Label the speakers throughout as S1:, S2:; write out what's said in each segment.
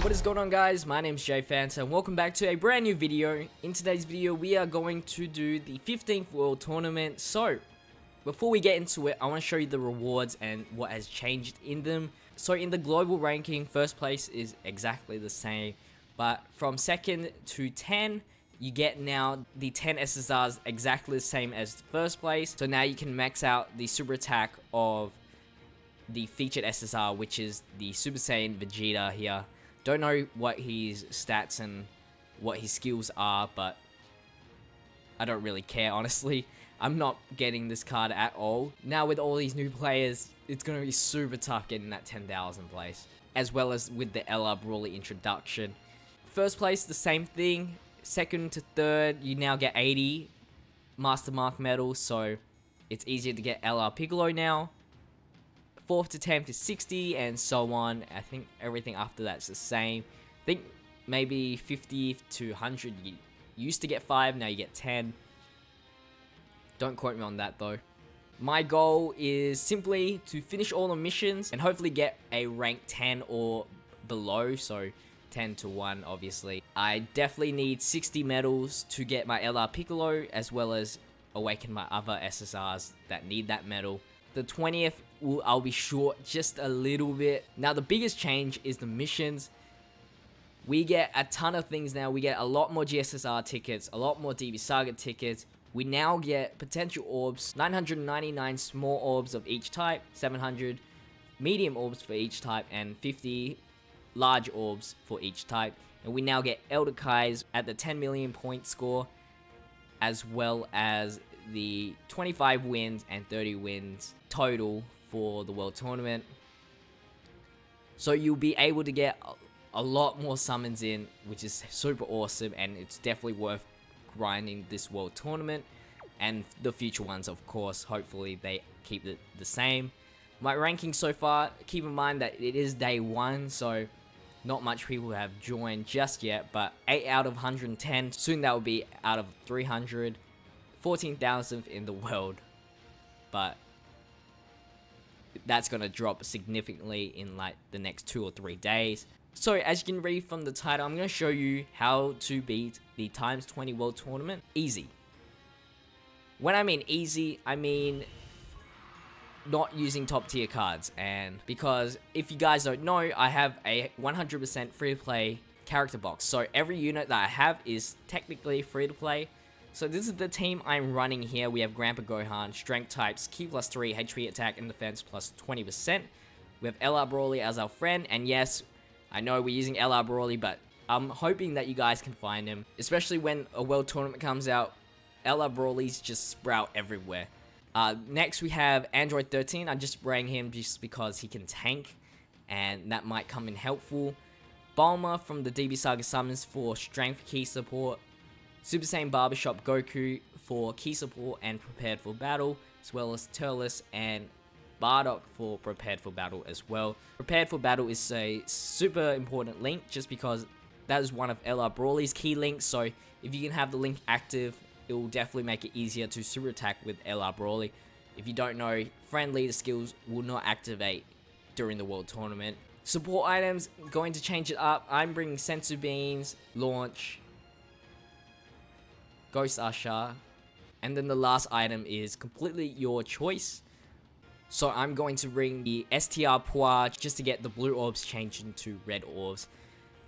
S1: What is going on, guys? My name is JPhanta and welcome back to a brand new video. In today's video we are going to do the 15th World Tournament. So before we get into it, I want to show you the rewards and what has changed in them. So in the global ranking, first place is exactly the same, but from 2nd to 10 you get now the 10 SSRs exactly the same as the first place. So now you can max out the super attack of the featured SSR, which is the Super Saiyan Vegeta here. Don't know what his stats and what his skills are, but I don't really care, honestly. I'm not getting this card at all. Now with all these new players, it's going to be super tough getting that 10,000 place, as well as with the LR Brawly introduction. First place, the same thing. 2nd to 3rd, you now get 80 Master Mark medals, so it's easier to get LR Piccolo now. 4th to 10th is 60 and so on. I think everything after that's the same. I think maybe 50 to 100 you used to get 5, now you get 10. Don't quote me on that though. My goal is simply to finish all the missions and hopefully get a rank 10 or below, so 10 to 1 obviously. I definitely need 60 medals to get my LR Piccolo, as well as awaken my other SSRs that need that medal. The 20th, I'll be short just a little bit. Now the biggest change is the missions. We get a ton of things now. We get a lot more GSSR tickets, a lot more DB Saga tickets. We now get potential orbs, 999 small orbs of each type, 700 medium orbs for each type, and 50 large orbs for each type. And we now get Elder Kais at the 10 million point score, as well as the 25 wins and 30 wins total for the World Tournament. So you'll be able to get a lot more summons in, which is super awesome, and it's definitely worth grinding this World Tournament and the future ones, of course. Hopefully they keep it the same. My ranking so far, keep in mind that it is day 1, so not much people have joined just yet, but 8 out of 110, soon that will be out of 300, 14,000th in the world, but that's gonna drop significantly in like the next 2 or 3 days. So as you can read from the title, I'm gonna show you how to beat the ×20 World Tournament easy. When I mean easy, I mean not using top tier cards. And because if you guys don't know, I have a 100% free to play character box, so every unit that I have is technically free to play. So this is the team I'm running here. We have Grandpa Gohan, strength types, Ki +3, HP attack and defense plus 20%. We have LR Brawly as our friend, and yes, I know we're using LR Brawly, but I'm hoping that you guys can find him, especially when a World Tournament comes out. LR Brawlys just sprout everywhere. Next we have Android 13. I just bring him just because he can tank, and that might come in helpful. Bulma from the DB Saga summons for strength key support. Super Saiyan Barbershop Goku for key support and prepared for battle, as well as Turles and Bardock for prepared for battle as well. Prepared for battle is a super important link just because that is one of LR Brawly's key links, so if you can have the link active, it will definitely make it easier to super attack with LR Brawly. If you don't know, friend leader skills will not activate during the World Tournament. Support items, going to change it up. I'm bringing Sensu Beans, Launch, Ghost Usher, and then the last item is completely your choice. So I'm going to bring the STR Poir just to get the blue orbs changed into red orbs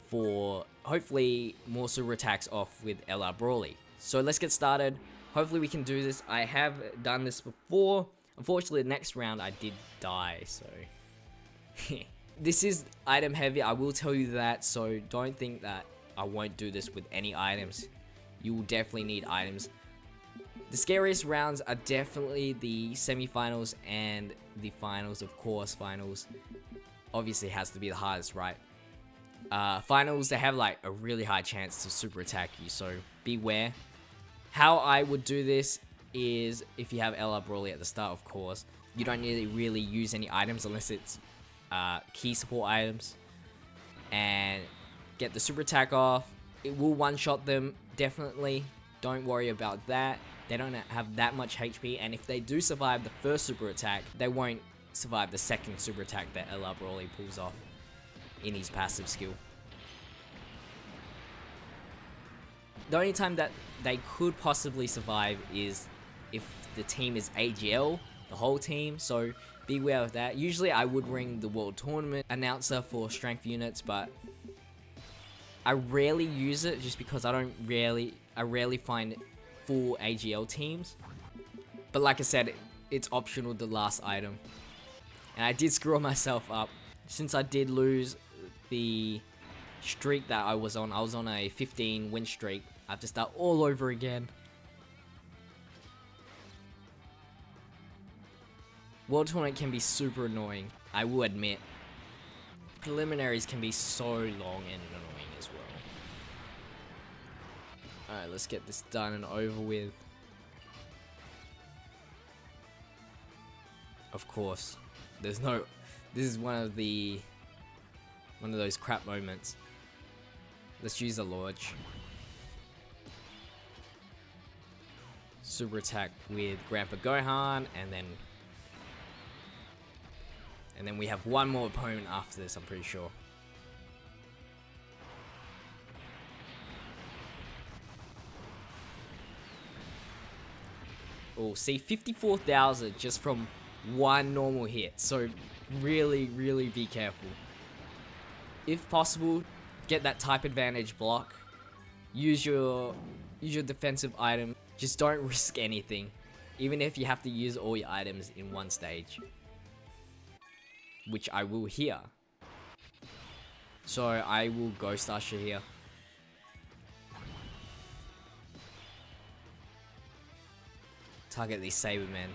S1: for hopefully more super attacks off with LR Brawly. So let's get started. Hopefully we can do this. I have done this before. Unfortunately, the next round I did die, so this is item heavy, I will tell you that, so don't think that I won't do this with any items. You will definitely need items. The scariest rounds are definitely the semifinals and the finals, of course. Finals obviously has to be the hardest, right? Finals, they have like a really high chance to super attack you, so beware. How I would do this is, if you have LR Brawly at the start, of course, you don't need to really use any items unless it's key support items, and get the super attack off. It will one-shot them, definitely. Don't worry about that. They don't have that much HP, and if they do survive the first super attack, they won't survive the second super attack that LR Brawly pulls off in his passive skill. The only time that they could possibly survive is if the team is AGL, the whole team, so beware of that. Usually I would ring the World Tournament announcer for strength units, but I rarely use it just because I rarely find full AGL teams. But like I said, it's optional, the last item. And I did screw myself up. Since I did lose the streak that I was on a 15 win streak. I have to start all over again. World Tournament can be super annoying, I will admit. Preliminaries can be so long and annoying as well. Alright, let's get this done and over with. Of course, this is one of those crap moments. Let's use the launch. Super attack with Grandpa Gohan, and then we have one more opponent after this, I'm pretty sure. Oh, see, 54,000 just from one normal hit, so really be careful. If possible, get that type advantage block. Use your defensive item. Just don't risk anything, even if you have to use all your items in one stage, which I will here. So I will Ghost Usher here. Target these Sabermen.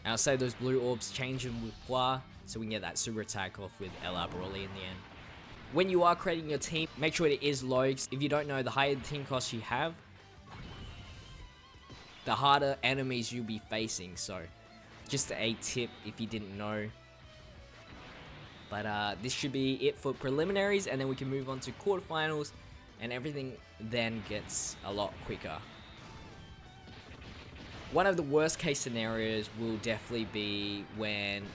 S1: And I'll say those blue orbs change them with Blah, so we can get that super attack off with LR Broly in the end. When you are creating your team, make sure it is low. If you don't know, the higher the team cost you have, the harder enemies you'll be facing. So, just a tip if you didn't know. But this should be it for preliminaries, and then we can move on to quarterfinals, and everything then gets a lot quicker. One of the worst case scenarios will definitely be when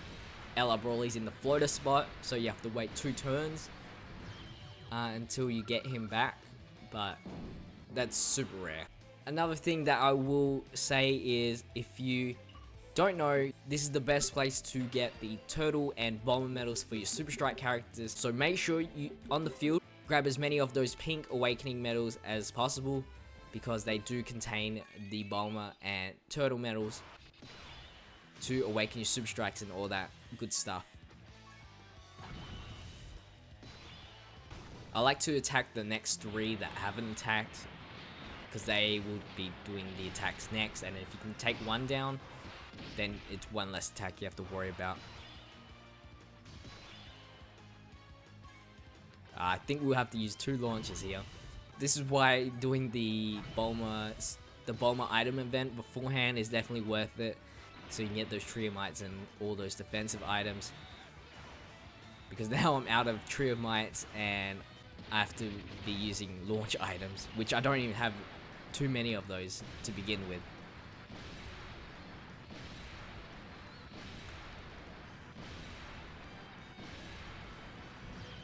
S1: LR Broly's in the floater spot, so you have to wait 2 turns until you get him back, but that's super rare. Another thing that I will say is, if you don't know, this is the best place to get the turtle and bomber medals for your super strike characters, so make sure you on the field grab as many of those pink awakening medals as possible, because they do contain the bomber and turtle medals to awaken your super strikes and all that good stuff. I like to attack the next 3 that haven't attacked, because they will be doing the attacks next, and if you can take 1 down, then it's 1 less attack you have to worry about. I think we'll have to use 2 launches here. This is why doing the Bulma item event beforehand is definitely worth it, so you can get those Trio Mites and all those defensive items. Because now I'm out of Trio Mites and I have to be using launch items, which I don't even have too many of those to begin with.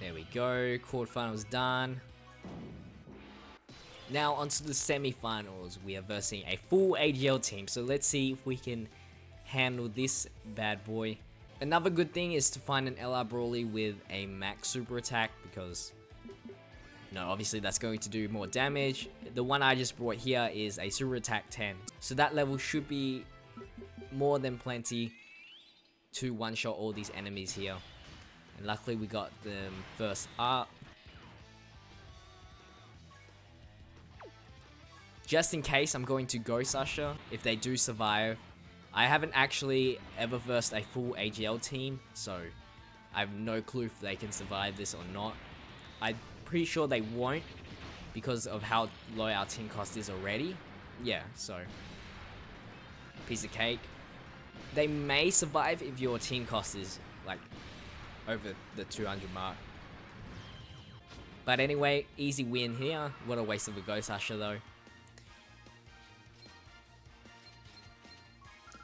S1: There we go, quarterfinals done. Now onto the semi-finals. We are versing a full AGL team, so let's see if we can handle this bad boy. Another good thing is to find an LR Broly with a max super attack, because obviously that's going to do more damage. The one I just brought here is a super attack 10, so that level should be more than plenty to one-shot all these enemies here. And luckily we got them first up. Just in case, I'm going to Ghost Usher if they do survive. I haven't actually ever versed a full AGL team, so I have no clue if they can survive this or not. I'm pretty sure they won't, because of how low our team cost is already. Yeah, so piece of cake. They may survive if your team cost is like over the 200 mark. But anyway, easy win here. What a waste of a Ghost Usher though.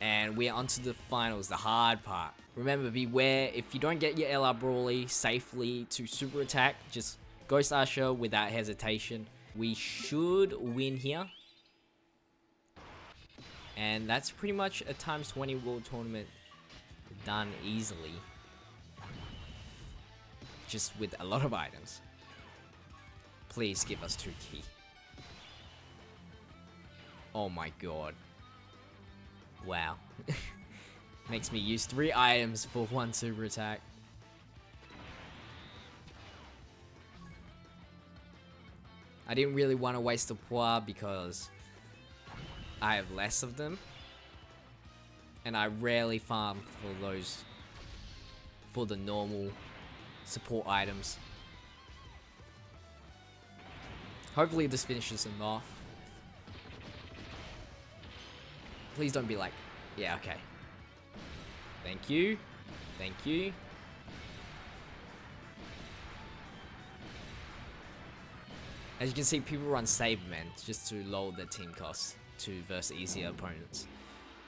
S1: And we're onto the finals, the hard part. Remember, beware, if you don't get your LR Brawly safely to super attack, just Ghost Usher without hesitation. We should win here. And that's pretty much a ×20 World Tournament done easily. Just with a lot of items. Please give us 2 key. Oh my god. Wow. Makes me use 3 items for 1 super attack. I didn't really want to waste the poir because I have less of them. And I rarely farm for those, for the normal support items. Hopefully this finishes him off. Please don't be like, yeah, okay. Thank you. Thank you. As you can see, people run Saberman just to lower their team costs to verse easier opponents.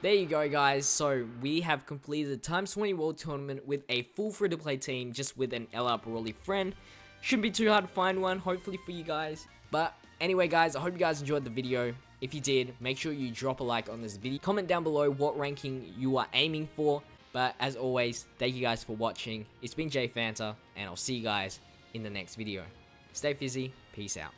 S1: There you go, guys. So we have completed the ×20 World Tournament with a full free-to-play team, just with an LR Brawly friend. Shouldn't be too hard to find one, hopefully for you guys. But anyway, guys, I hope you guys enjoyed the video. If you did, make sure you drop a like on this video. Comment down below what ranking you are aiming for. But as always, thank you guys for watching. It's been JPhanta, and I'll see you guys in the next video. Stay fizzy. Peace out.